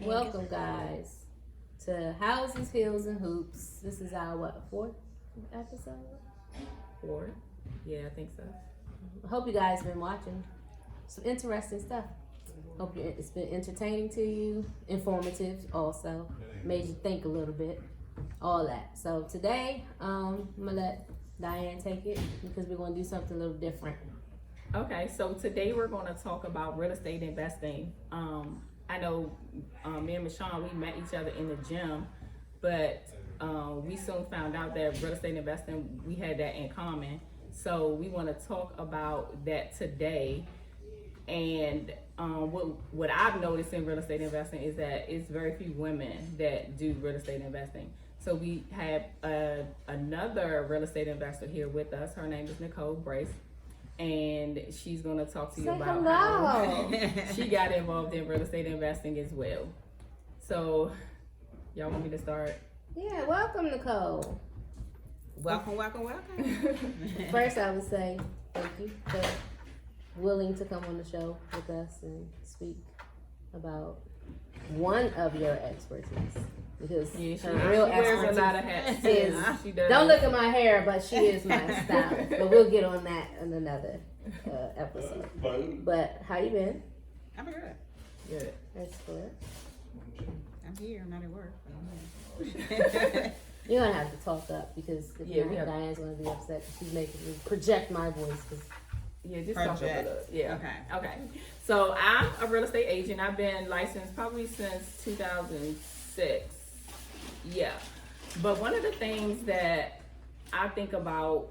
Welcome, guys, to Houses, Heels, and Hoops. This is our fourth episode? Four? Yeah, I think so. I hope you guys been watching some interesting stuff. Hope it's been entertaining to you, informative also, made you think a little bit, all that. So today, I'm gonna let Diane take it because we're gonna do something a little different. Okay, so today we're going to talk about real estate investing. I know me and Michonne, we met each other in the gym, but we soon found out that real estate investing, we had that in common. So we want to talk about that today. And what I've noticed in real estate investing is that it's very few women that do real estate investing. So we have another real estate investor here with us. Her name is Nicole Brace. And she's going to talk to you about how she got involved in real estate investing as well. So, y'all want me to start? Yeah, welcome, Nicole. Welcome. First, I would say thank you for willing to come on the show with us and speak about one of your expertise. Because her real wears a lot of hats. She does. Don't look at my hair, but she is my stylist. But we'll get on that in another episode. But how you been? I'm good. Good. That's good. I'm here. I'm not at work. You're gonna have to talk up because if not, Diane's gonna be upset because she's making me project my voice. Yeah, just talk up a little. Yeah. Okay. So I'm a real estate agent. I've been licensed probably since 2006. Yeah. But one of the things that I think about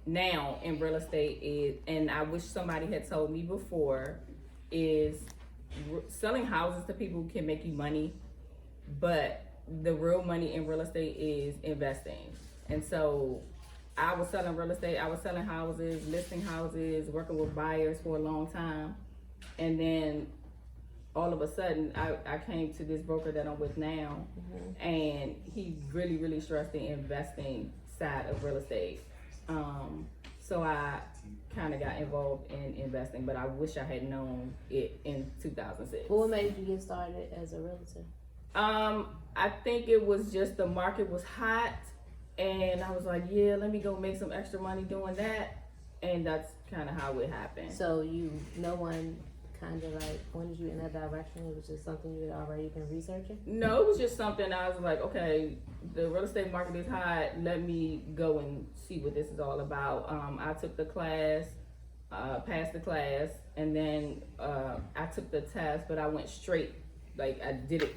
now in real estate is, and I wish somebody had told me before, is selling houses to people can make you money, but the real money in real estate is investing. And so I was selling real estate, I was selling houses, listing houses, working with buyers for a long time. And then all of a sudden, I came to this broker that I'm with now, and he really, really stressed the investing side of real estate. So I kind of got involved in investing, but I wish I had known it in 2006. What made you get started as a realtor? I think it was just the market was hot, and I was like, yeah, let me go make some extra money doing that, and that's kind of how it happened. So no one kind of like pointed you in that direction? It was just something you had already been researching? No, it was just something I was like, okay, the real estate market is hot. Let me go and see what this is all about. I took the class, passed the class, and then I took the test, but I went straight. Like I didn't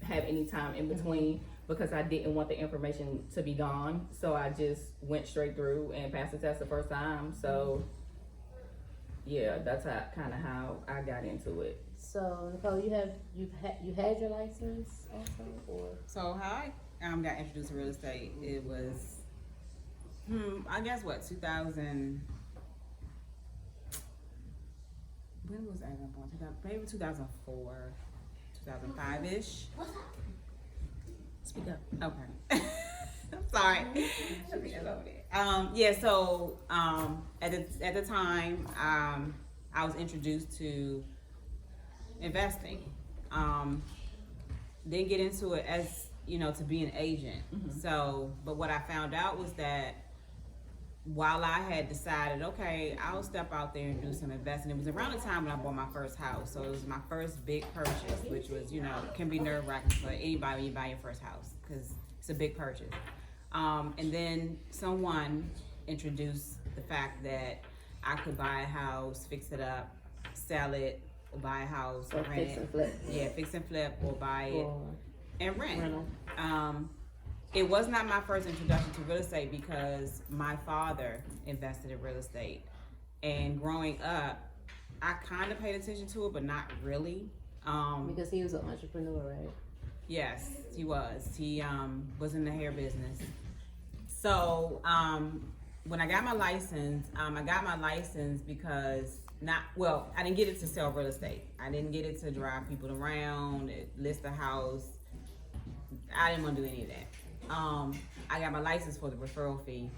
have any time in between because I didn't want the information to be gone. So I just went straight through and passed the test the first time. So yeah, that's how I got into it. So Nicole, you had your license also, or? So how I got introduced to real estate, it was, I guess 2000. When was I born? Maybe 2004, 2005-ish. Speak up. Okay. I'm sorry. So at the time, I was introduced to investing. Didn't get into it as, to be an agent. So, but what I found out was that while I had decided, okay, I'll step out there and do some investing. It was around the time when I bought my first house. So it was my first big purchase, which was, can be nerve-wracking for anybody when you buy your first house because it's a big purchase. And then someone introduced the fact that I could buy a house, fix it up, sell it, or buy a house, or rent fix and flip. Yeah, fix and flip, or buy it and rent. Rental. It was not my first introduction to real estate because my father invested in real estate. And growing up, I kind of paid attention to it, but not really. Because he was an entrepreneur, right? Yes, he was. He was in the hair business. So when I got my license, because I didn't get it to sell real estate. I didn't get it to drive people around, list a house. I didn't want to do any of that. I got my license for the referral fee,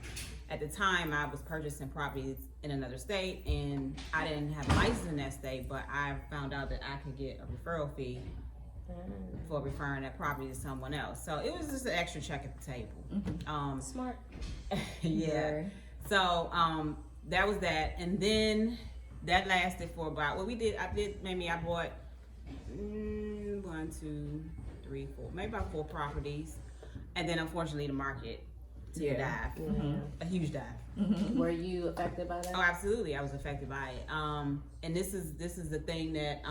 at the time I was purchasing properties in another state, and I didn't have a license in that state, but I found out that I could get a referral fee for referring that property to someone else. So it was just an extra check at the table. Smart. Yeah. So that was that, and then that lasted for about I bought 1, 2, 3, 4, maybe about 4 properties, and then unfortunately the market took a dive, a huge dive. Were you affected by that? Oh, absolutely, I was affected by it. And this is the thing that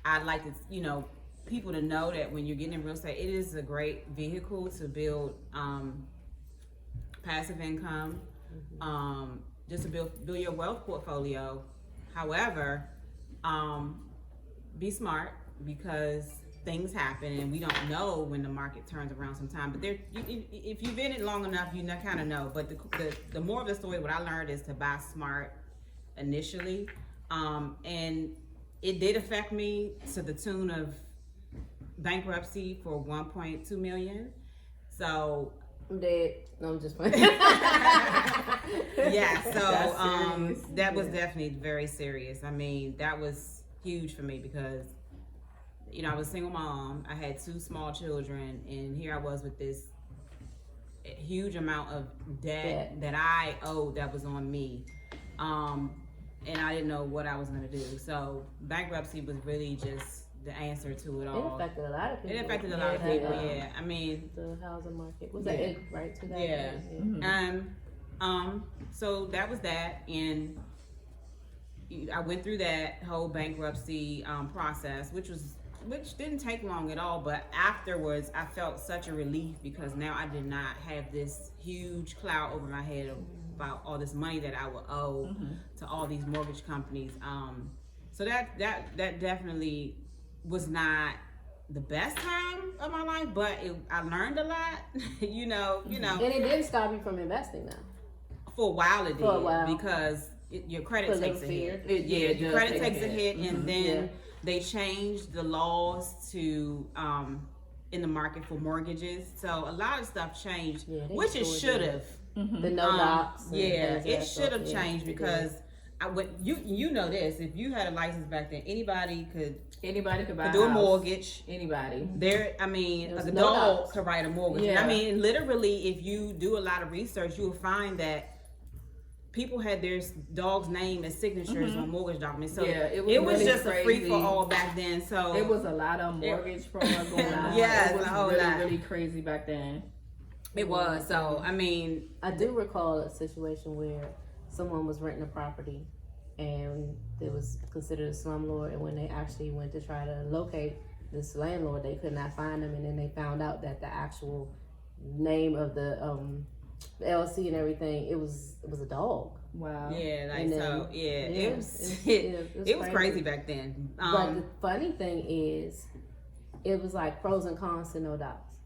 I'd like to people to know, that when you're getting in real estate, it is a great vehicle to build passive income, just to build your wealth portfolio. However, be smart, because things happen and we don't know when the market turns around sometime. But if you've been in it long enough, you kind of know. But the more of the story, what I learned is to buy smart initially, and it did affect me to the tune of bankruptcy for $1.2 million. So I'm dead. No, I'm just playing. Yeah, so that was definitely very serious. I mean, that was huge for me because, I was a single mom. I had 2 small children, and here I was with this huge amount of debt that I owed that was on me. And I didn't know what I was going to do. So bankruptcy was really just the answer to it all. It affected a lot of people. It affected a lot of people, yeah. I mean, the housing market was that it, right? 2000, yeah. So that was that, and I went through that whole bankruptcy process, which didn't take long at all. But afterwards, I felt such a relief, because now I did not have this huge cloud over my head about all this money that I would owe to all these mortgage companies. So that definitely was not the best time of my life, but I learned a lot. And it didn't stop you from investing, though. For a while it did. For a while. Because your credit takes a hit. Your credit takes a hit, and then they changed the laws to in the market for mortgages. So a lot of stuff changed, which it should have. The no docs. It should have changed, because you know this. If you had a license back then, anybody could buy do a mortgage. Anybody. A dog could write a mortgage. Yeah. I mean, literally, if you do a lot of research, you will find that people had their dog's name as signatures on mortgage documents. So it was really just crazy. A free for all back then. So it was a lot of mortgage fraud going on. Yes, it was a whole really, lot. really crazy back then. It was. So I mean, I do recall a situation where someone was renting a property, and it was considered a slumlord, and when they actually went to try to locate this landlord, they could not find him, and then they found out that the actual name of the LLC and everything, it was a dog. Wow. Yeah, it was crazy back then. But the funny thing is, it was like pros and cons to no docs.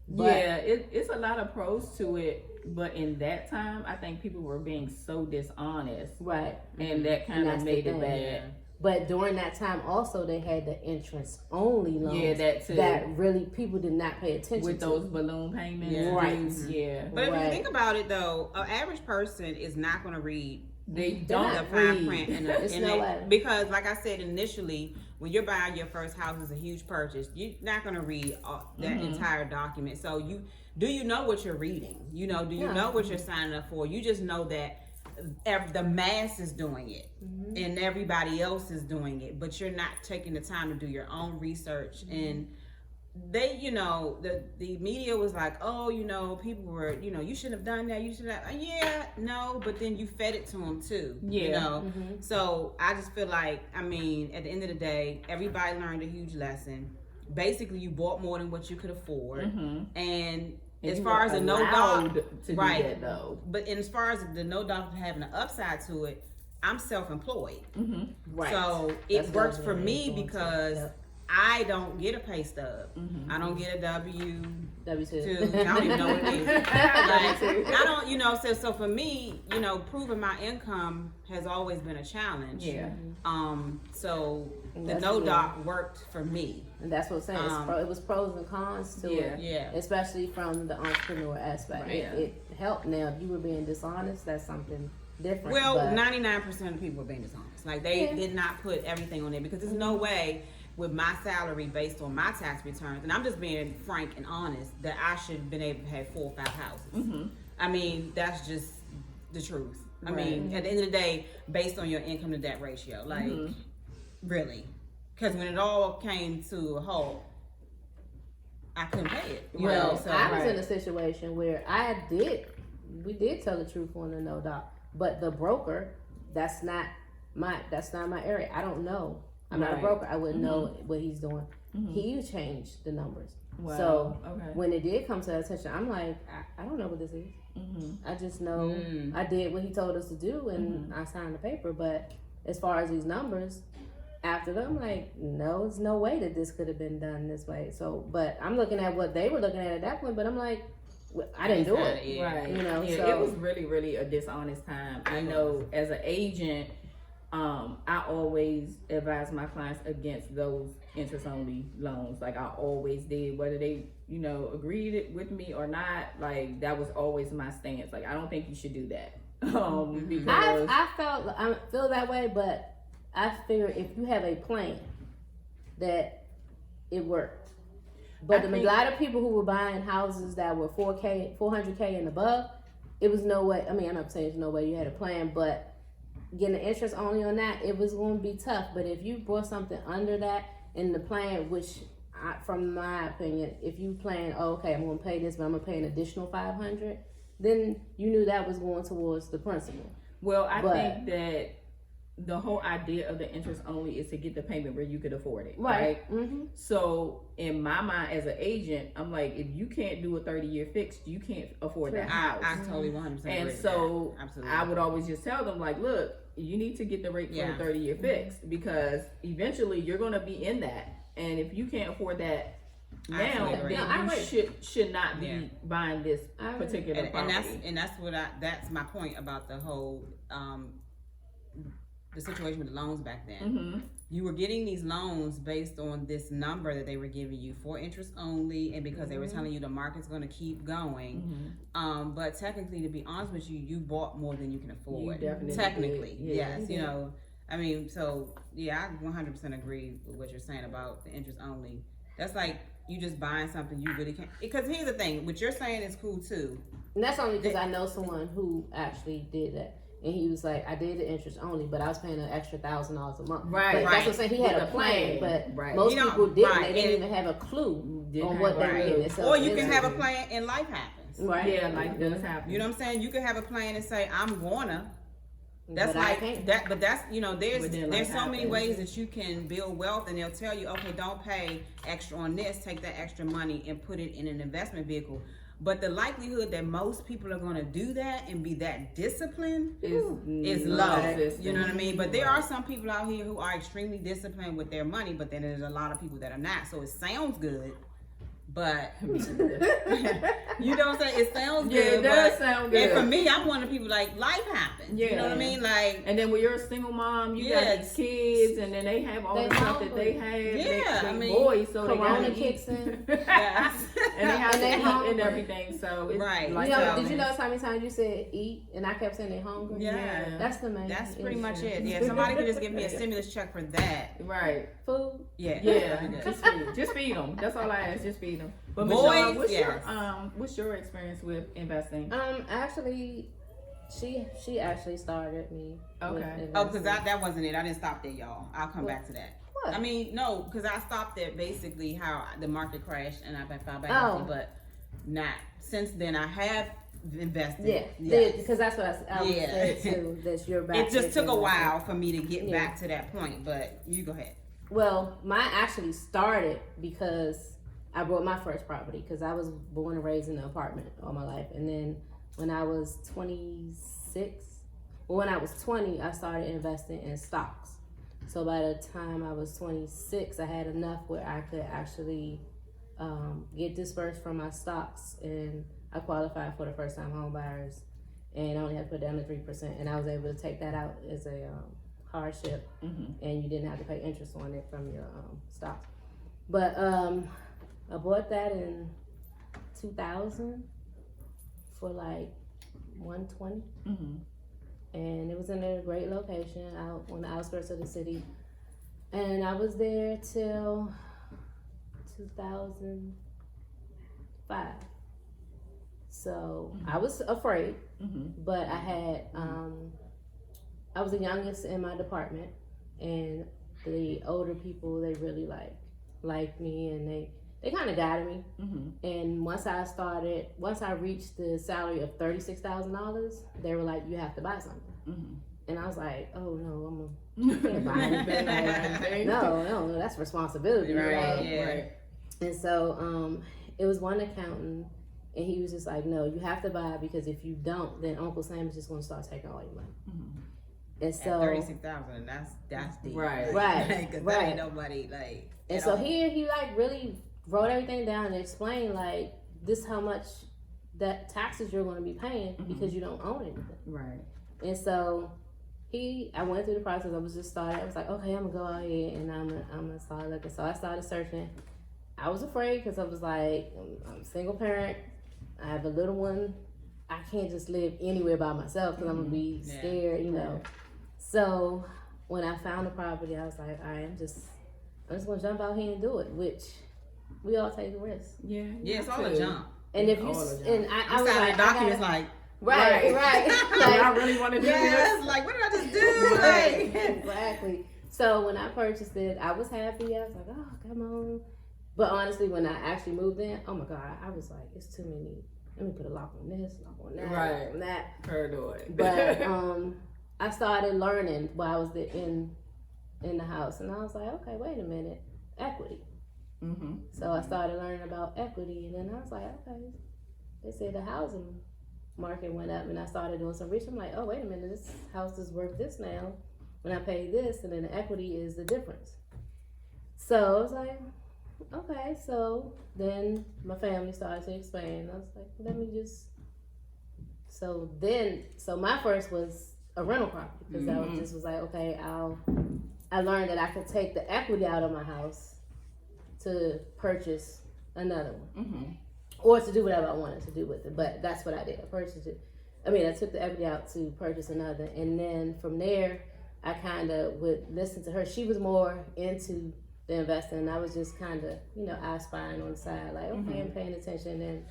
It's a lot of pros to it, but in that time, I think people were being so dishonest, right? And that kind of made it bad. Yeah. But during that time, also they had the interest only loans. Yeah, that too. That really people did not pay attention with to. those balloon payments. Yeah. Right. Yeah. But if you think about it, though, an average person is not going to read They the don't fine print way. Because, like I said initially, when you're buying your first house, it's a huge purchase. You're not going to read that entire document. So do you know what you're reading? Do you know what you're signing up for? You just know that the mass is doing it, and everybody else is doing it, but you're not taking the time to do your own research. And they, the media was like, oh, people were, you shouldn't have done that. You should have. No, but then you fed it to them too. So I just feel like, at the end of the day, everybody learned a huge lesson. Basically, you bought more than what you could afford, and as far as the no dog, right? But as far as the no dog having an upside to it, I'm self-employed, right? So it works for me because I don't get a pay stub. I don't get a W2. W2. I don't even know what it is. Like, I don't, so for me, proving my income has always been a challenge. Yeah. So the That's no good. doc worked for me. And that's what I'm saying. It was pros and cons to it. Yeah. Especially from the entrepreneur aspect. Right. It helped. Now, if you were being dishonest, that's something different. Well, but 99% of people were being dishonest. Like they did not put everything on there because there's no way with my salary based on my tax returns, and I'm just being frank and honest, that I should have been able to have 4 or 5 houses. I mean, that's just the truth. I mean, at the end of the day, based on your income to debt ratio, like really, because when it all came to a halt, I couldn't pay it. Well, So, I was in a situation where we did tell the truth on the no doc, but the broker, that's not my area. I don't know. I'm not a broker. I wouldn't know what he's doing. He changed the numbers. Wow. So Okay. when it did come to our attention, I'm like, I don't know what this is. I just know I did what he told us to do, and I signed the paper. But as far as these numbers, after that, I'm like, no, there's no way that this could have been done this way. So, but I'm looking at what they were looking at that point. But I'm like, I didn't do it. Right. So it was really, really a dishonest time. I know as an agent, I always advise my clients against those interest-only loans. Like I always did, whether they, agreed with me or not. Like that was always my stance. Like I don't think you should do that. Because I feel that way, but I figure if you have a plan, that it worked. But a lot of people who were buying houses that were 400K and above, it was no way. I mean, I'm not saying there's no way you had a plan, but getting the interest only on that, it was going to be tough. But if you bought something under that in the plan, which from my opinion, if you plan, okay, I'm going to pay this, but I'm going to pay an additional $500, then you knew that was going towards the principal. Well, I think that the whole idea of the interest only is to get the payment where you could afford it, right? So in my mind as an agent, I'm like, if you can't do a 30-year fixed, you can't afford that house. I totally 100% agree. And with so that. Absolutely. I would always just tell them like, look, you need to get the rate for a 30-year fixed, because eventually you're going to be in that. And if you can't afford that now, then you should not be buying this particular property. And that's my point about the whole the situation with the loans back then. You were getting these loans based on this number that they were giving you for interest only, and because they were telling you the market's going to keep going. But technically, to be honest with you, you bought more than you can afford. You definitely technically, did. yes. I mean, so I 100% agree with what you're saying about the interest only. That's like you just buying something you really can't. Because here's the thing, what you're saying is cool too. And that's only because I know someone who actually did that. And he was like, I did the interest only, but I was paying an extra $1,000 a month. Right. But that's what I'm saying. He had a plan, but most people didn't. They didn't even have a clue on what they were getting. Or you can have a plan and life happens. Right. Yeah, life does happen. You know what I'm saying? You can have a plan and say, I'm gonna. That's but like that, but that's there's so many happens. ways that you can build wealth, and they'll tell you, okay, don't pay extra on this, take that extra money and put it in an investment vehicle. But the likelihood that most people are going to do that and be that disciplined is low. You know what I mean? But there are some people out here who are extremely disciplined with their money, but then there's a lot of people that are not. So it sounds good, but you know what I'm saying? It sounds good. It does sound good. And for me, I'm one of the people like life happens. You know what I mean? Like, and then when you're a single mom, you got these kids, and then they have all the stuff that they have. They boys, so Corona they kicks in. and they have to eat and everything. So it's did you notice how many times you said eat, and I kept saying they hungry? Yeah, that's the main. That's pretty much it. Yeah, somebody could just give me a stimulus check for that. Right. Food. Yeah. Just feed them. That's all I ask. Just feed them. But boys, Michelle, what's your experience with investing? Actually, she actually started me. Okay. Oh, because that wasn't it. I didn't stop there, y'all. I'll come back to that. What? I mean, no, because I stopped at basically how the market crashed and I found bankruptcy, but not since then. I have invested. Yeah, because that's what I was saying too. That's your back. It just took a while for me to get back to that point, but you go ahead. Well, mine actually started because I bought my first property because I was born and raised in an apartment all my life. And then when I was 26, when I was 20, I started investing in stocks. So by the time I was 26, I had enough where I could actually get dispersed from my stocks, and I qualified for the first time home buyers, and I only had to put down the 3%, and I was able to take that out as a hardship, and you didn't have to pay interest on it from your stocks. But I bought that in 2000 for like 120, and it was in a great location out on the outskirts of the city, and I was there till 2005. So I was afraid, but I was the youngest in my department, and the older people, they really liked me, and they kind of guided me. And once I reached the salary of $36,000, they were like, you have to buy something. And I was like, oh no, I can't buy anything. No, that's responsibility, right? And so it was one accountant, and he was just like, no, you have to buy it, because if you don't, then Uncle Sam is just going to start taking all your money. And so at 36,000, that's deep, right. Because that ain't nobody like. And so here he like really wrote everything down and explained like this how much that taxes you're going to be paying because you don't own anything. Right. And so I went through the process. I was just started. I was like, okay, I'm gonna go out here and I'm gonna start looking. So I started searching. I was afraid because I was like, I'm a single parent. I have a little one. I can't just live anywhere by myself because I'm gonna be scared, you know. So when I found the property, I was like, all right, I'm just gonna jump out here and do it. Which we all take a risk. Yeah, it's all a jump. And if you I was like, doctor like. Right. Like, I really want to do this. Like, what did I just do? Right. Exactly. So when I purchased it, I was happy. I was like, oh, come on. But honestly, when I actually moved in, oh my God, I was like, it's too many. Let me put a lock on this, lock on that, lock on that. Her do it. But I started learning while I was in the house, and I was like, okay, wait a minute, equity. So I started learning about equity, and then I was like, okay, they say the housing market went up, and I started doing some research. I'm like, oh, wait a minute, this house is worth this now when I pay this, and then the equity is the difference. So I was like, okay. So then my family started to explain. I was like, let me just. So my first was a rental property, because I was like, okay, I learned that I could take the equity out of my house to purchase another one. Or to do whatever I wanted to do with it. But that's what I did. I took the equity out to purchase another. And then from there, I kind of would listen to her. She was more into the investing. And I was just kind of, eye spying on the side. Like, okay, I'm paying attention. And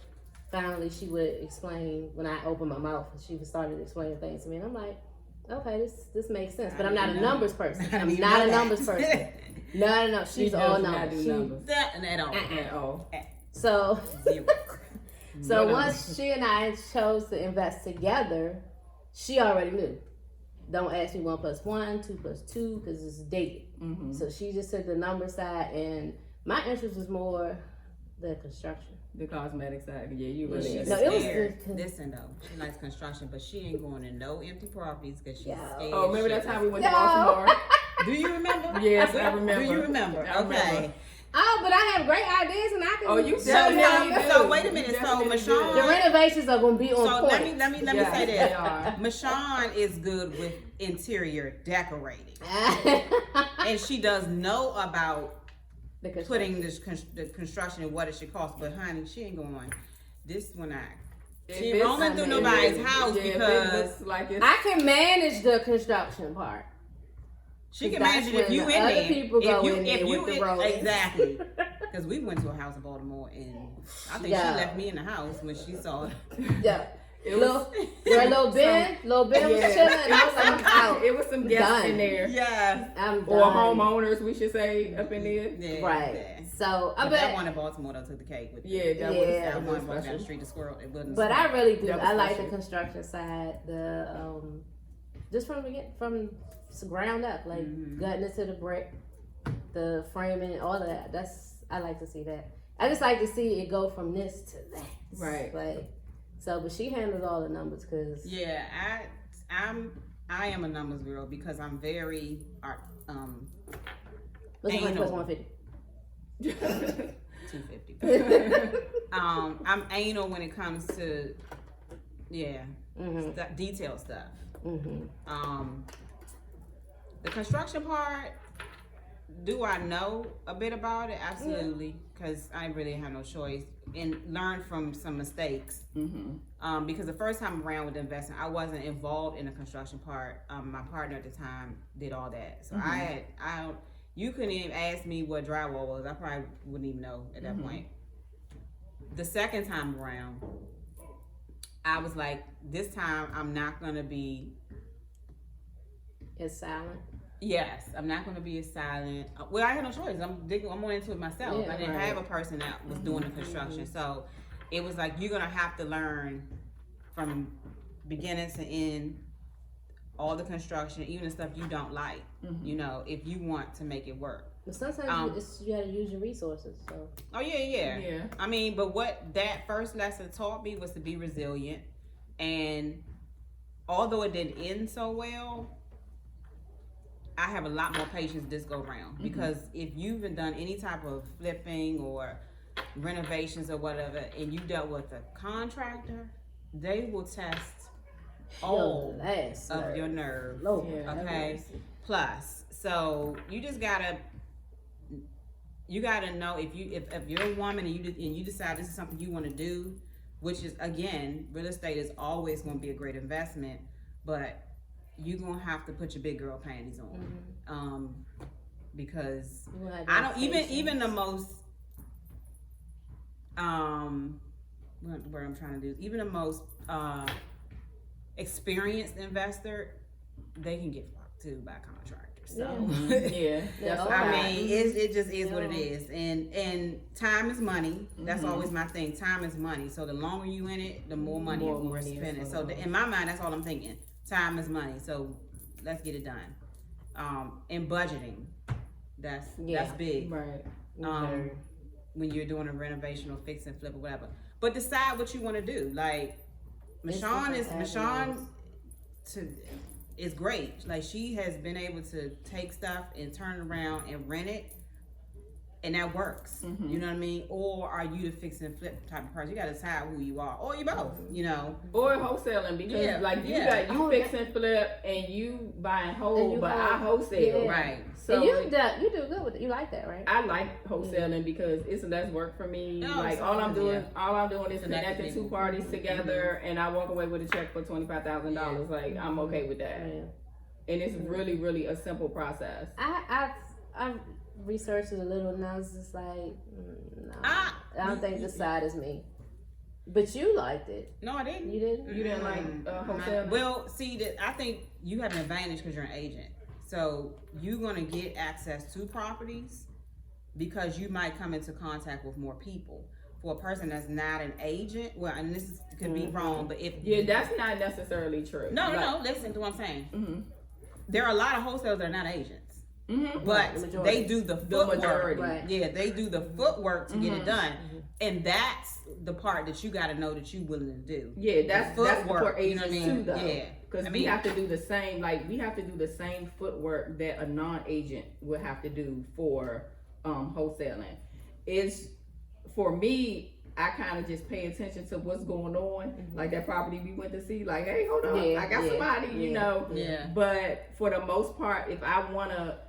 finally, she would explain, when I opened my mouth, she started explaining things to me. And I'm like, okay, this makes sense. But I'm not a numbers person. I'm not a numbers person. No. She's all numbers. At all. So once she and I chose to invest together, she already knew. Don't ask me 1 + 1, 2 + 2, because it's dated. So she just took the number side, and my interest was more the construction. The cosmetic side, you really. She's scared. Listen though, she likes construction, but she ain't going to no empty properties because she's scared. Oh, remember that time we went to Baltimore? Do you remember? Yes, I remember. Do you remember? Okay. Oh, but I have great ideas, and I can. Oh, you so wait a minute. So Michonne, the renovations are gonna be on point. Let me say this. Michonne is good with interior decorating, and she does know about putting the construction and what it should cost. But honey, she ain't going. This one she ain't rolling through nobody's house because I can manage the construction part. She can manage it if you in there. People go in there with the road. Exactly. Because we went to a house in Baltimore, and I think she left me in the house when she saw it. Yeah. Little Ben was chilling, and I was like, I'm out. It was some guests in there. Yeah. Or homeowners, we should say, up in there. Yeah, right. Yeah. So I bet that one in Baltimore though took the cake with that one walked down the street to Squirrel. It wasn't. But I really do. I like the construction side. The just from ground up, like gutting into the brick, the framing, all of that. I like to see that. I just like to see it go from this to that. Right. Like, so, but she handles all the numbers because. Yeah, I am a numbers girl because I'm very What's anal. 150? 250. I'm anal when it comes to detailed stuff. The construction part, do I know a bit about it? Absolutely, because I really have no choice and learn from some mistakes. Because the first time around with the investment, I wasn't involved in the construction part. My partner at the time did all that, so you couldn't even ask me what drywall was. I probably wouldn't even know at that point. The second time around, I was like, this time I'm not gonna be It's silent. Yes, I'm not going to be as silent. Well, I had no choice. I'm going into it myself. Yeah, I didn't have a person that was doing the construction, so it was like you're going to have to learn from beginning to end all the construction, even the stuff you don't like. You know, if you want to make it work. But sometimes you gotta use your resources. So. Oh yeah. I mean, but what that first lesson taught me was to be resilient, and although it didn't end so well, I have a lot more patience this go round, because if you've done any type of flipping or renovations or whatever, and you dealt with a contractor, they will test all of your nerve. Okay, plus, so you just gotta know if you're a woman and you decide this is something you want to do, which is, again, real estate is always going to be a great investment, but you're gonna have to put your big girl panties on, because I don't even the most what the word I'm trying to do, even the most experienced investor, they can get fucked too by contractors. So I mean, it just is what it is, and time is money. That's always my thing. Time is money. So the longer you in it, the more money you're spending. So in my mind, that's all I'm thinking. Time is money, so let's get it done. And budgeting, that's big. Right. When you're doing a renovation or fix and flip or whatever. But decide what you want to do. Like Michonne is great. Like, she has been able to take stuff and turn it around and rent it, and that works. You know what I mean? Or are you the fix and flip type of person? You gotta decide who you are, or you both. You know, or wholesaling, because you fix and flip and you buying whole, but I wholesale. Right. So and you do good with it. You like that, right? I like wholesaling because it's less work for me. All I'm doing is connecting two parties together, and I walk away with a check for $25,000. Like, I'm okay with that. And it's really, really a simple process. I researched it a little, and I was just like, no, I don't think this side is me. But you liked it. No, I didn't. You didn't? You didn't like wholesaling? Well, see, I think you have an advantage because you're an agent. So you're going to get access to properties because you might come into contact with more people. For a person that's not an agent, well, and this could be wrong, but that's not necessarily true. No, listen to what I'm saying. There are a lot of wholesalers that are not agents. But they do the footwork. They do the footwork to get it done, and that's the part that you got to know that you're willing to do. That's for agents too, though. Because we have to do the same. Like, we have to do the same footwork that a non-agent would have to do for wholesaling. Is for me, I kind of just pay attention to what's going on. Like that property we went to see, like, hey, hold on, I got somebody, you know. But for the most part, if I wanna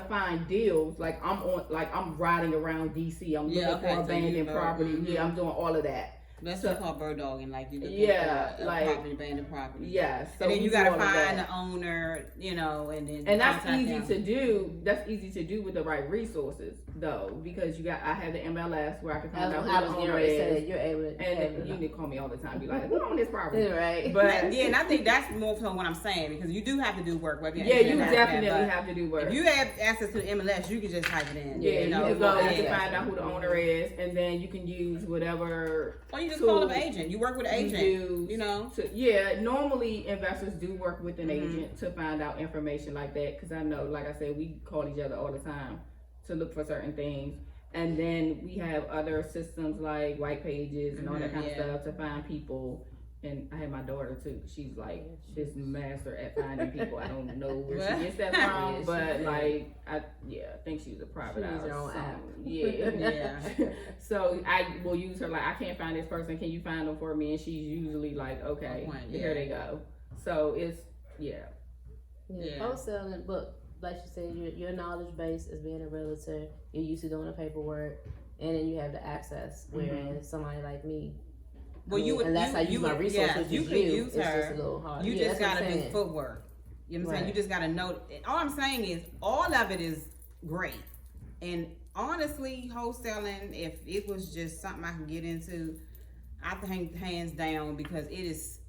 find deals, like I'm riding around DC, I'm looking for abandoned property. I'm doing all of that. That's what we call bird dogging, like you look at property, abandoned property. Yeah, so and then you gotta find the owner, you know, and that's easy to do. That's easy to do with the right resources, though, because I have the MLS where I can find out who the owner is. You're able to, and you need to call me all the time, be like, who owns this property? Right. But and I think that's more so what I'm saying, because you do have to do work. You definitely have to do work. If you have access to the MLS, you can just type it in. You can go and find out who the owner is, and then you can use whatever. Or you just call up an agent. You work with an agent. You know. Normally investors do work with an agent to find out information like that, because I know, like I said, we call each other all the time to look for certain things. And then we have other systems like white pages and all that kind of stuff to find people and I had my daughter too. She's like this master at finding people. I don't know where she gets that from, Yeah, but like I think she was a private eye She needs her or own app. something. Yeah. So I will use her like, I can't find this person. Can you find them for me? And she's usually like, okay, here they go. So it's Yeah. Wholesaling, but like you said, your knowledge base is being a realtor. You're used to doing the paperwork, and then you have the access. Whereas somebody like me, unless I use my resources, you can use it's her. just a little hard. You just gotta do footwork. You know what I'm saying? You just gotta know. All I'm saying is, all of it is great. And honestly, wholesaling, if it was just something I can get into, I think hands down, because it is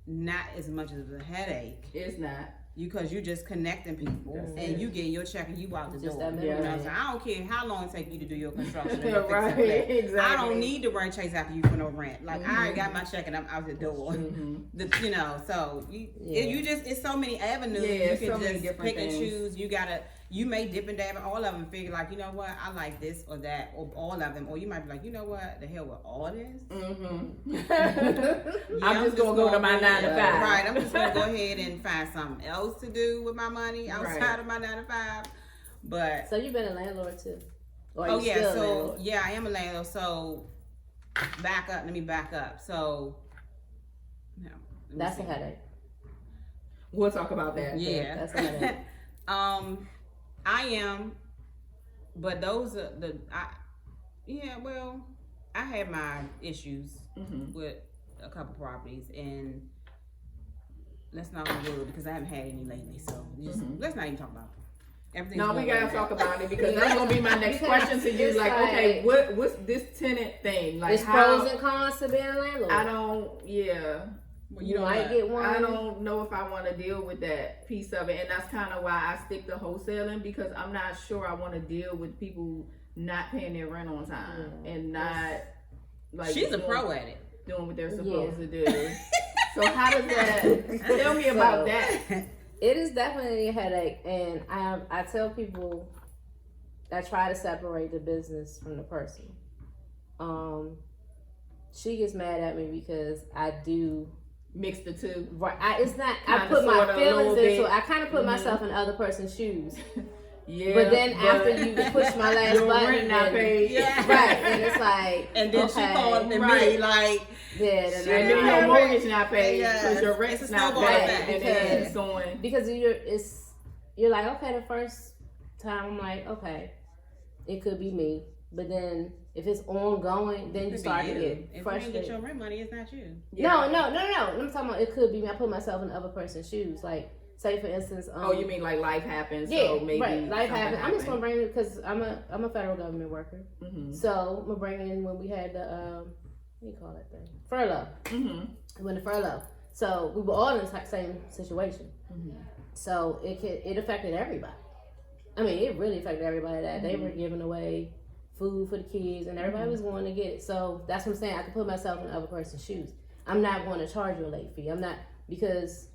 not as much of a headache. It's not. Because you just connecting people and you getting your check and you out the Just door. that You know what I'm minute. saying? I don't care how long it take you to do your construction. And Right, exactly. I don't need to run chase after you for no rent. Like I already got my check and I'm out the door. You know, so you just, it's so many avenues. Yeah, You can so many just different pick and things. choose. You may dip and dab in all of them and figure like, you know what, I like this or that or all of them. Or you might be like, you know what, the hell with all this? I'm just gonna go to my 9 to 5. Right, I'm just gonna go ahead and find something else to do with my money outside of my 9 to 5. But So you've been a landlord too? Or oh you yeah, still a so landlord? yeah, I am a landlord. So let me back up. So no, let me That's see. a headache. We'll talk about that. Yeah, That's a headache. I am, but those are I had my issues with a couple properties, and let's not go into it because I haven't had any lately. So let's not even talk about it. Everything's No, we going gotta well. talk about it because that's gonna be my next question to you. It's Like, like- okay, what's this tenant thing? Like, It's pros and cons to being a landlord. I don't. Yeah. Well, You know might what? get one. I don't know if I want to deal with that piece of it, and that's kind of why I stick to wholesaling, because I'm not sure I want to deal with people not paying their rent on time and not like She's a pro at it. doing what they're supposed to do. So how does that? Tell me about that. It is definitely a headache, and I tell people I try to separate the business from the person. She gets mad at me because I do. Mix the two. Right, it's not. Kinda, I put my sorta, a feelings little into bit. it. I kind of put myself in other person's shoes. Yeah. But then after you push my last your button, rent not then- paid. Yeah. right, and it's like, And then okay, she called me Right. like, yeah, And then your mortgage not paid because your It's rent's a not snowball paid, effect. and then Because- it's going. because you're like, okay, the first time I'm like, okay, it could be me, but then if it's ongoing, then you start to if get you didn't frustrated. get your rent money, it's not you. No. I'm talking about it could be me. I put myself in the other person's shoes. Like, say for instance, Oh, you mean like life happens? yeah, So maybe right. Life something happens. I'm just gonna happened. bring it because I'm a federal government worker. So I'm gonna bring in when we had the what do you call that thing? Furlough. When the furlough. So we were all in the same situation. So it affected everybody. I mean, it really affected everybody. That they were giving away food for the kids, and everybody was going to get it. So that's what I'm saying. I can put myself in the other person's shoes. I'm not going to charge you a late fee. I'm not, because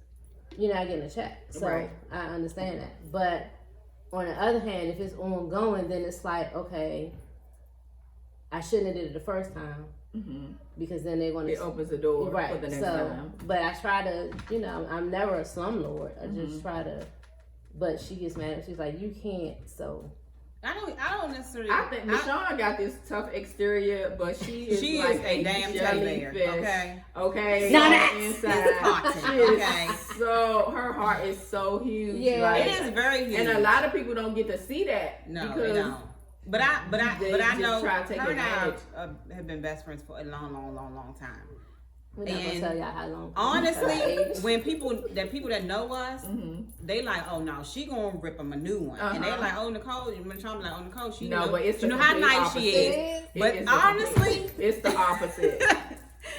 you're not getting a check. So Right. I understand that. But on the other hand, if it's ongoing, then it's like, okay, I shouldn't have did it the first time, because then they're going to It opens the door right. for the next so, time. but I try to, I'm never a slumlord. I just try to. But she gets mad. She's like, you can't. So I don't necessarily. I think Michonne got this tough exterior, but she is like a damn teddy bear. jellyfish. Okay. Okay. Now on that's- the inside. Content, She is okay. So her heart is so huge. Yeah. like- It is very huge. and a lot of people don't get to see that. No, because they don't. But I They just know try to take her and I advantage. have been best friends for a long time. we're not gonna And tell y'all how long. Honestly, when people that know us, they like, oh no, she gonna rip them a new one, and they like, oh Nicole, you like, oh Nicole, she No, know, but it's you the know how complete nice she is. It It But is the honestly, complete- it's the opposite.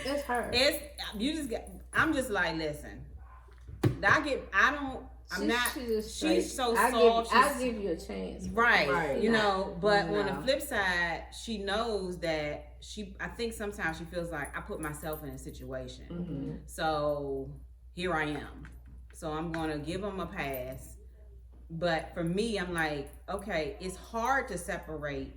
It's her. it's you just get. I'm just like, listen, She's so soft. I'll give you a chance. Right, you Nah. know, but on Nah. the flip side, she knows that I think sometimes she feels like I put myself in a situation. So here I am. So I'm going to give them a pass. But for me, I'm like, okay, it's hard to separate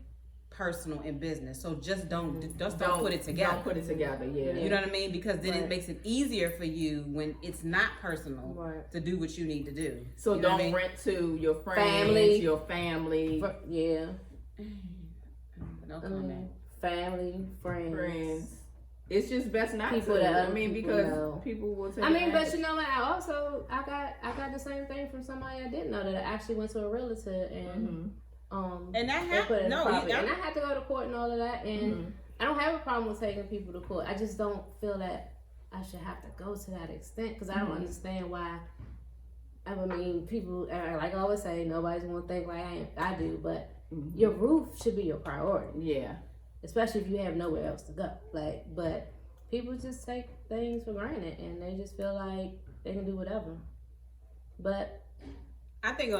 personal and business. So just don't put it together. Don't put it together, yeah. You know what I mean? Because then it makes it easier for you when it's not personal to do what you need to do. So you know don't rent to your friends, your family. Yeah. No comment. Family, friends. It's just best not people to. That I mean, people because know. people will take. I mean, but you know what? I got the same thing from somebody I didn't know that I actually went to a realtor and and that happened. and I had to go to court and all of that. And I don't have a problem with taking people to court. I just don't feel that I should have to go to that extent because I don't understand why. I mean, people like I always say, nobody's gonna think like I do, but your roof should be your priority. Yeah. Especially if you have nowhere else to go. But people just take things for granted and they just feel like they can do whatever. But I think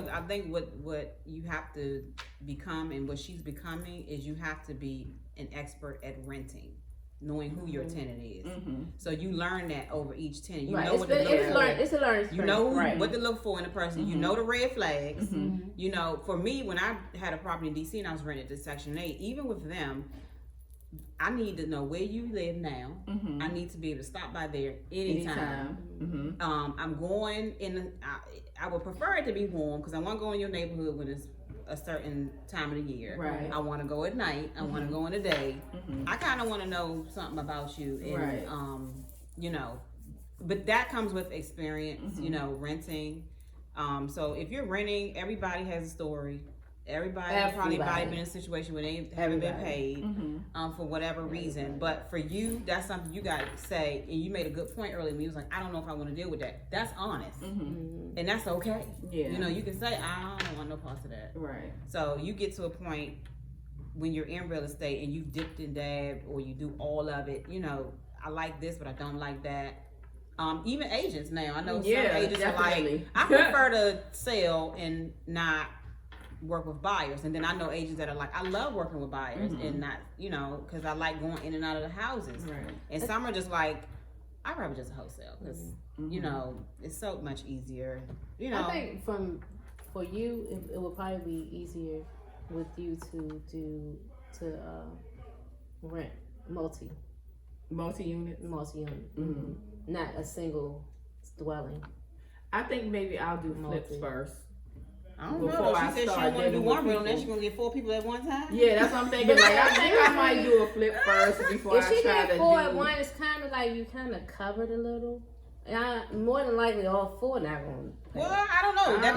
what you have to become and what she's becoming is you have to be an expert at renting, knowing who your tenant is. So you learn that over each tenant. You know what to look for. It's a learning experience. You know what to look for in a person. You know the red flags. You know, for me, when I had a property in DC and I was rented to Section 8, even with them, I need to know where you live now. I need to be able to stop by there anytime. I'm going in. I would prefer it to be warm because I want to go in your neighborhood when it's a certain time of the year. Right. I want to go at night. I want to go in the day. I kind of want to know something about you, and you know, but that comes with experience. You know, renting. So if you're renting, everybody has a story. Everybody probably been in a situation where they haven't been paid for whatever reason. But for you, that's something you got to say. And you made a good point earlier when you was like, I don't know if I want to deal with that. That's honest. And that's okay. Yeah. You know, you can say, I don't want no parts of that. Right. So you get to a point when you're in real estate and you dipped and dabbed or you do all of it, you know, I like this, but I don't like that. Even agents now. I know some agents are like, I prefer to sell and not work with buyers, and then I know agents that are like, I love working with buyers and not, you know, because I like going in and out of the houses. Right. And some are just like, I'd rather just wholesale because you know it's so much easier. You know, I think for you, it would probably be easier with you to rent multi-unit, not a single dwelling. I think maybe I'll do flips first. I don't know. She said she don't want to do one room, then she's going to get 4 people at one time? Yeah, that's what I'm thinking. Like, I think I might do a flip first before I try to do... If she did 4 at one, it's kind of like you kind of covered a little. More than likely, all 4 not going to pay. Well, I don't know. That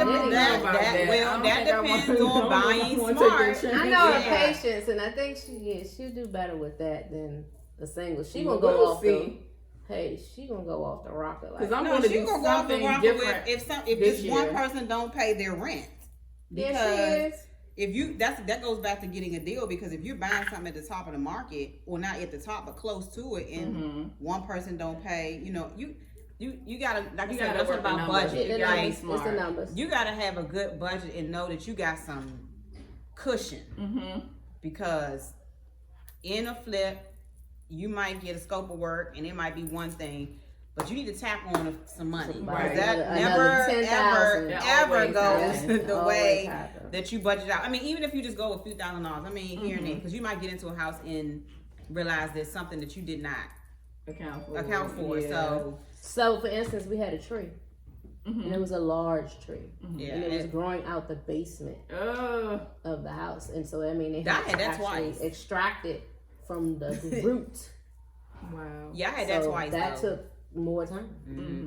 depends on buying smart. I know her patience, and I think she'll do better with that than the single. She going to go off the... Hey, she gonna go off the rocker like. Because I'm gonna do something different. If this one person don't pay their rent, because if you that goes back to getting a deal. Because if you're buying something at the top of the market, or not at the top but close to it, and one person don't pay, you know, you gotta like you said, that's about budget. It's the numbers. You gotta have a good budget and know that you got some cushion, because in a flip, you might get a scope of work and it might be one thing, but you need to tap on some money. Right. That ever goes the way that you budget out. I mean, even if you just go a few $1,000s, I mean, here and there, because you might get into a house and realize there's something that you did not account for. Yeah. So for instance, we had a tree. And it was a large tree. And it was growing out the basement of the house. And so, I mean, they had to actually extract it from the root. Wow. Yeah, I had that twice. That took more time.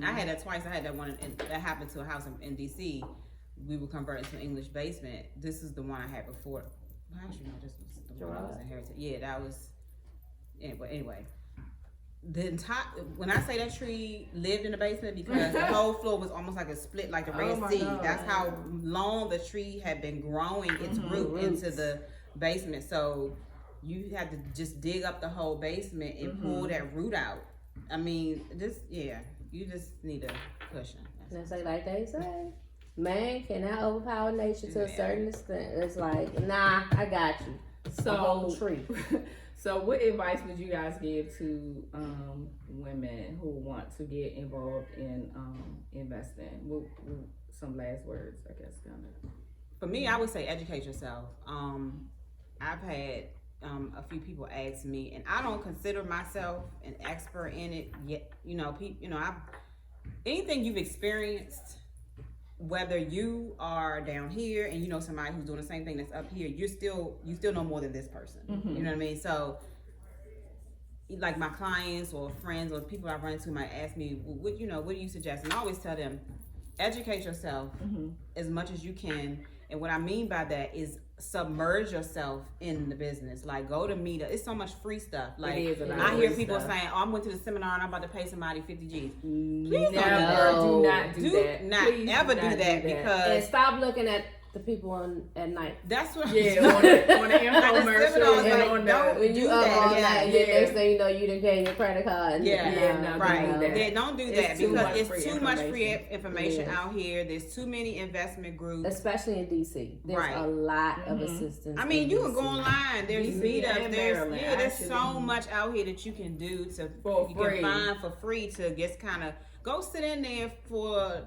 I had that twice. I had that one, and that happened to a house in DC. We were converting to an English basement. This is the one I had before. Well, actually, no, this was the one I was inherited. Yeah, that was. Anyway, the entire when I say that tree lived in the basement because the whole floor was almost like a split, like the Red Sea. God. That's how long the tree had been growing its root into the basement. So. You had to just dig up the whole basement and pull that root out. I mean, you just need a cushion. That's like they say, man cannot overpower nature to a certain extent. It's like, nah, I got you. So, whole tree. So what advice would you guys give to women who want to get involved in investing? What some last words, I guess, kind of. For me, I would say educate yourself. I've had a few people ask me, and I don't consider myself an expert in it yet. Anything you've experienced, whether you are down here and you know somebody who's doing the same thing that's up here, you still know more than this person. Mm-hmm. You know what I mean? So, like my clients or friends or people I run into might ask me, well, what do you suggest? And I always tell them, educate yourself as much as you can. And what I mean by that is submerge yourself in the business. Like, go to meetup. It's so much free stuff. Like, I hear people saying, "Oh, I'm going to the seminar and I'm about to pay somebody 50 G's." Please do not do that. Not Please ever do do not that do that. because And stop looking at the people at night. that's what on the infomercial and on the When you do up that, all yeah, night, yeah. next thing you know, you didn't pay your credit card. Right. Don't do that It's too because much it's free too much free information. information Yeah. out here. There's too many investment groups. Especially in DC, there's Right. a lot of assistance. I mean, in you can DC. go online. There's DC meetups. and There's Maryland, there's actually. so much out here that you can do For you free. can find for free to just kind of go sit in there for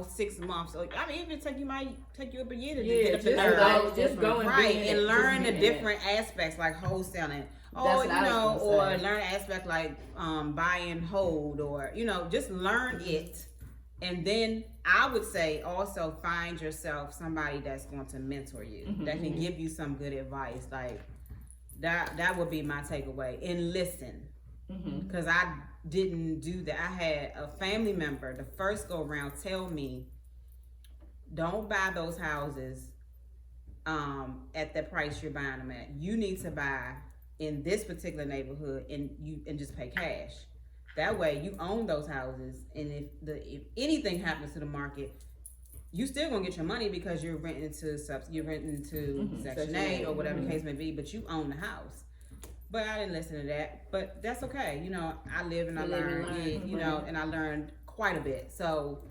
6 months. Or, I mean, even might take you up a year to get up to nerve. just go and Right, be in and it. learn Just the be in different aspects like wholesaling. That's Or what I was gonna or say. learn aspect like buy and hold, or just learn it. And then I would say also find yourself somebody that's going to mentor you, that can give you some good advice. Like that would be my takeaway. And listen, because I didn't do that. I had a family member the first go around tell me, don't buy those houses at the price you're buying them at. You need to buy in this particular neighborhood and just pay cash. That way you own those houses, and if anything happens to the market, you still gonna get your money because you're renting to Section 8 or whatever the case may be, but you own the house. But I didn't listen to that. But that's okay. I live and I learn. And I learned quite a bit. So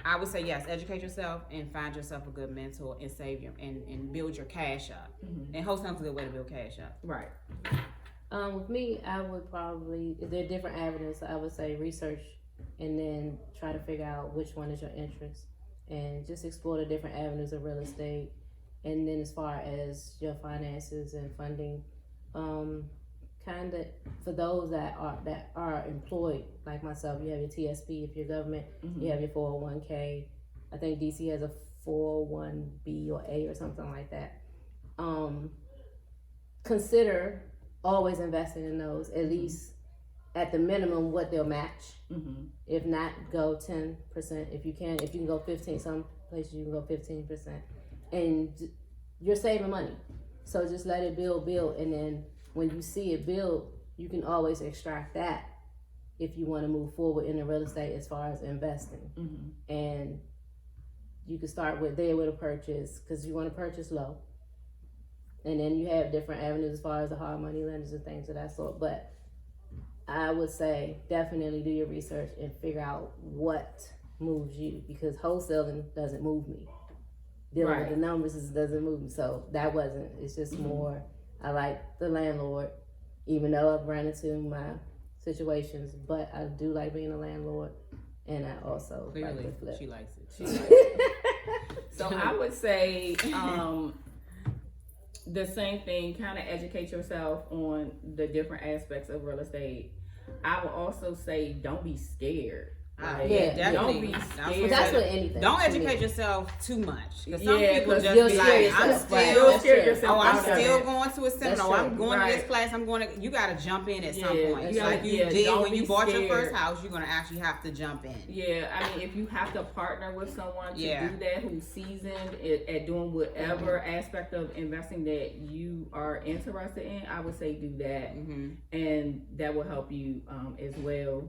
I would say yes, educate yourself and find yourself a good mentor and save and build your cash up. And wholesaling's a good way to build cash up. Right. With me, I would probably, if there are different avenues, I would say research and then try to figure out which one is your interest and just explore the different avenues of real estate. And then as far as your finances and funding, kind of for those that are employed like myself, you have your TSP if you're government, you have your 401k. I think DC has a 401B or A or something like that. Consider always investing in those, at least at the minimum what they'll match. If not, go 10%. If you can go 15, some places you can go 15%, and you're saving money. So just let it build, and then when you see it build, you can always extract that if you want to move forward in the real estate as far as investing. And you can start with a purchase because you want to purchase low. And then you have different avenues as far as the hard money lenders and things of that sort. But I would say definitely do your research and figure out what moves you, because wholesaling doesn't move me. Dealing with the numbers doesn't move me. So that wasn't, it's just more, I like the landlord, even though I've run into my situations, but I do like being a landlord. And I also like to flip. She likes it. So I would say the same thing, kind of educate yourself on the different aspects of real estate. I would also say don't be scared. Definitely. Don't be scared. But that's with anything. Don't to educate me. yourself too much. Because some people just you'll be scare like, I'm yourself, right. still, You'll scare yourself I'm out of still it. going to a seminar. That's I'm true. going to this class. You got to jump in at some point. that's Like right. you did Don't when you be bought your scared. first house, you're going to actually have to jump in. Yeah, I mean, if you have to partner with someone to do that who's seasoned at doing whatever aspect of investing that you are interested in, I would say do that. And that will help you as well.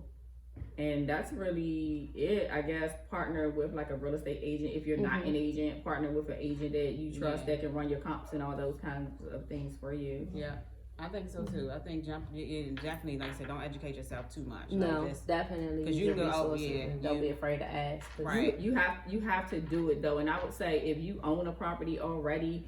And that's really it, I guess. Partner with like a real estate agent. If you're not an agent, partner with an agent that you trust that can run your comps and all those kinds of things for you. Yeah, I think so too. I think definitely, like I said, don't educate yourself too much. No, Like definitely. because you go, and don't be afraid to ask. Right. You have to do it though. And I would say if you own a property already,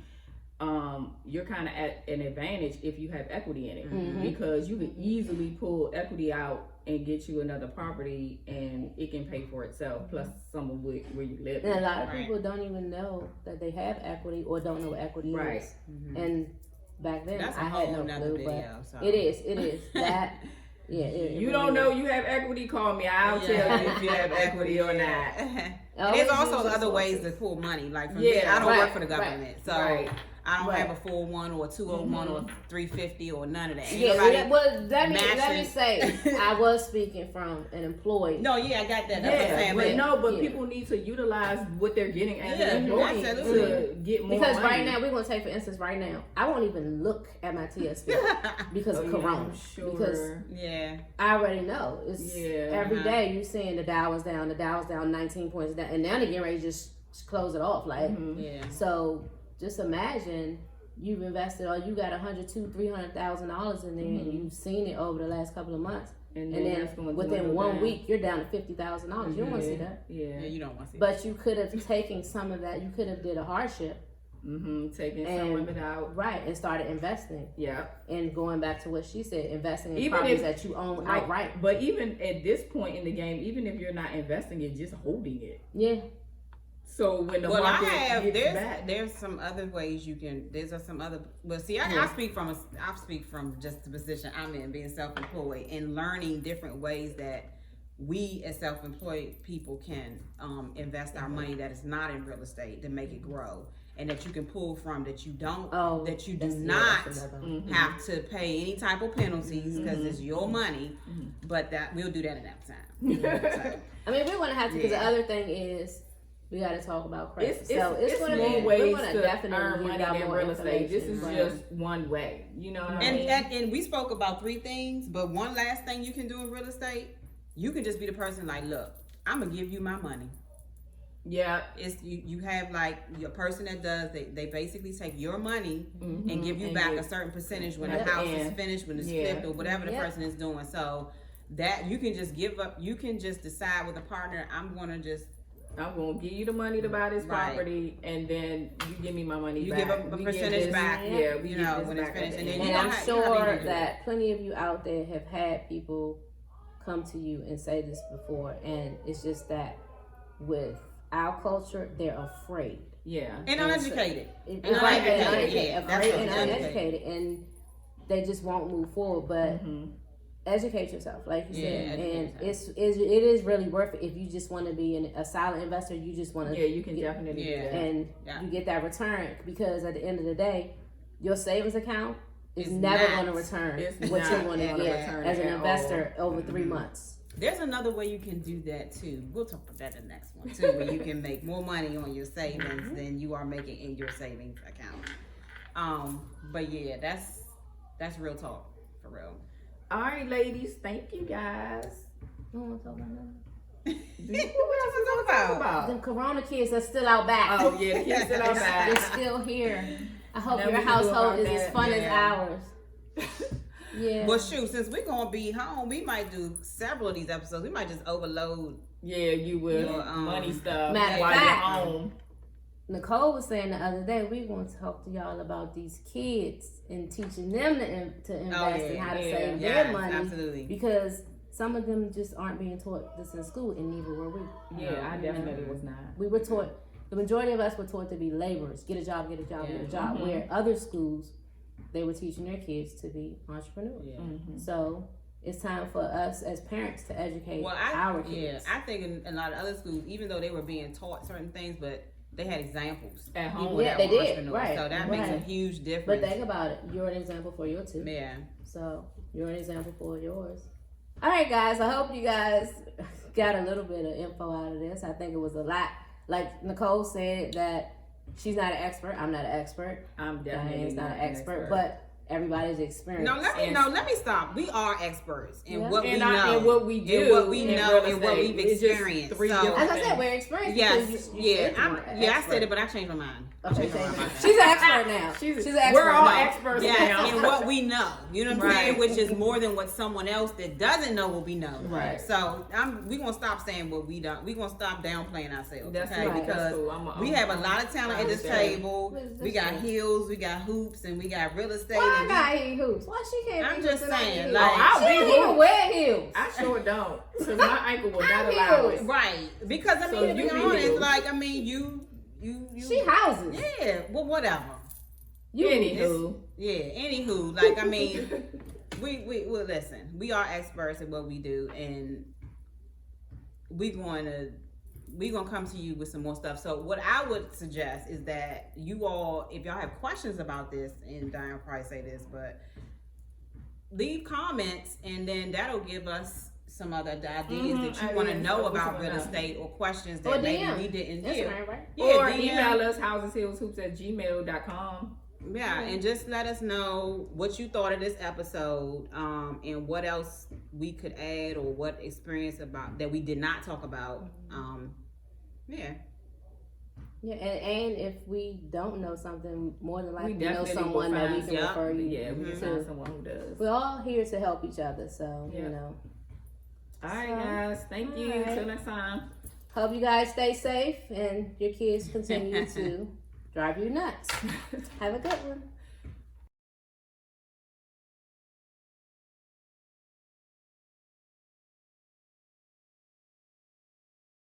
you're kind of at an advantage if you have equity in it, because you can easily pull equity out and get you another property, and it can pay for itself plus some of where you live. And a lot of people don't even know that they have equity or don't know what equity is. And back then That's a I whole had no nother clue, video, but so. it is that. Yeah, You don't know you have equity, call me. I'll tell you if you have equity or not. And Always there's also use your other ways sources. to pull money. Like for Yeah, me, I don't right, work for the right, government, so right. I don't Right. have a 401 or a 201 or 350 or none of that. Ain't Yeah, nobody well, let me matching. say, I was speaking from an employee. No, yeah, I got that. That's what I'm Yeah, saying. but But no, but Yeah. people need to utilize what they're getting as Yeah, an employee absolutely. to get more Because money. right now, we're going to take, for instance, right now, I won't even look at my TSP because of Oh, yeah, Corona. I'm sure. Because yeah, I already know. It's Yeah. every day you seeing the Dow was down 19 points down, and now they're getting ready to just close it off. Like, yeah. so just imagine you've invested or you got $100,000-$300,000 in there, and you've seen it over the last couple of months, and then that's going to within go 1 down. week you're down to $50,000. You don't want to see that. Yeah, Yeah. you don't want to see But you could have taken some of that. You could have did a hardship, Taking some And- of it out. right, and started investing. Yeah. And going back to what she said, investing in Even properties if- that you own Like, outright. But even at this point in the game, even if you're not investing it, just holding it. Yeah. So when the Well, I market have gets back, there's some other ways you can. There's some other. Well, see, I Yeah. speak from just the position I'm in, being self-employed, and learning different ways that we as self-employed people can invest our money that is not in real estate to make it grow, and that you can pull from that you don't that you do that's- yeah, not that's another one. have to pay any type of penalties because it's your money. But that we'll do that another time. I mean, we're gonna have to, because Yeah. the other thing is we got to talk about credit. it's so it's gonna more be, we're ways gonna to definitely earn give money y'all than more real estate. This is information. just one way. You know what I And, mean? and we spoke about 3 things, but one last thing you can do in real estate, you can just be the person like, look, I'm gonna give you my money. Yeah. It's you have like your person that does they basically take your money and give you And back you- a certain percentage when Yeah. the house is And- finished, when it's yeah. flipped, or whatever the Yeah. person is doing. So that you can just give up. You can just decide with a partner, I'm gonna just I'm gonna give you the money to buy this Right. property, and then you give me my money You back. give a We percentage this- back, Yeah, we you give know, this when it's back at finished, the and then end. you And know I'm how- you know how sure they do that plenty of you out there have had people come to you and say this before, and it's just that with our culture, they're afraid. Yeah. and uneducated. It- And right, uneducated, uneducated, yeah, that's afraid what and uneducated. uneducated, and they just won't move forward. But educate yourself, like you Yeah, said, educate and yourself. it is really worth it if you just want to be a silent investor. You just want to, Yeah, you can definitely Yeah. do that. and Yeah. you get that return, because at the end of the day, your savings account is It's never not. going to return It's what not you're going to gonna get return as an at investor over 3 months. There's another way you can do that too. We'll talk about that in the next one too, where you can make more money on your savings than you are making in your savings account. But yeah, that's real talk for real. All right, ladies. Thank you, guys. You don't want to talk about nothing? What else we gonna talk about? The Corona kids are still out back. Oh yeah, the kids still They're outside. still here. I hope Now your we can do household about is as that. fun as Yeah. ours. Yeah. Well, shoot, since we're gonna be home, we might do several of these episodes. We might just overload. Yeah, you will. Yeah, Money stuff. Matter of while fact- you're home. Nicole was saying the other day, we're going to talk to y'all about these kids and teaching them to invest and how to save their yes, money. absolutely. Because some of them just aren't being taught this in school, and neither were we. Yeah, I definitely was not. We were taught, the majority of us were taught to be laborers, get a job, get a job, get a job. Where other schools, they were teaching their kids to be entrepreneurs. Yeah. So it's time for us as parents to educate Well, our kids. I think in a lot of other schools, even though they were being taught certain things, but they had examples At home. People Yeah, that they were did, entrepreneurs. right, So that makes a right. huge difference. But think about it, you're an example for your two. yeah. So you're an example for yours. All right, guys. I hope you guys got a little bit of info out of this. I think it was a lot. Like Nicole said, that she's not an expert. I'm not an expert. I'm definitely Diane's not an expert, but everybody's experienced. No, let me stop. We are experts in Yeah. what we And know. and what we do, and what we in know, real and what estate. we've It's just experienced. three So- different As I said, things. we're experienced. Yes, because you yeah, said you weren't an I expert. said it, but I changed my mind. Okay, Changed my mind. she's an expert now. She's an expert. We're all now. experts Yes, now. and what we know. You know what I'm saying? Right. Which is more than what someone else that doesn't know what we know. Right. So we're gonna stop saying what we don't. We're gonna stop downplaying ourselves. That's okay? right. Because That's cool. we have a lot of talent at this table. What is We this got thing? heels, we got hoops, and we got real estate. Why I and got hoops? Why she can't? I'm be just hooping saying, heels? like- I'll she be don't even hooped. wear heels. I sure don't, because my ankle will not I'm allow heels. it. right. Because I mean, So to be you be honest, heels. like I mean, you. She houses. Yeah. Well, whatever. Anywho. Anywho, like, I mean, we well, listen, we are experts at what we do, and we're gonna come to you with some more stuff. So what I would suggest is that you all, if y'all have questions about this, and Diane will probably say this, but leave comments, and then that'll give us some other ideas that you want to know about real estate, or questions that maybe we didn't hear. Right. Yeah, or email us housesheelshoops@gmail.com. Yeah, and just let us know what you thought of this episode, and what else we could add, or what experience about that we did not talk about. Yeah, and if we don't know something, more than likely we know someone that we can refer you. Yeah, we can find someone who does. We're all here to help each other, so you know. All right, guys. Thank you. Until next time. Hope you guys stay safe and your kids continue to drive you nuts. Have a good one.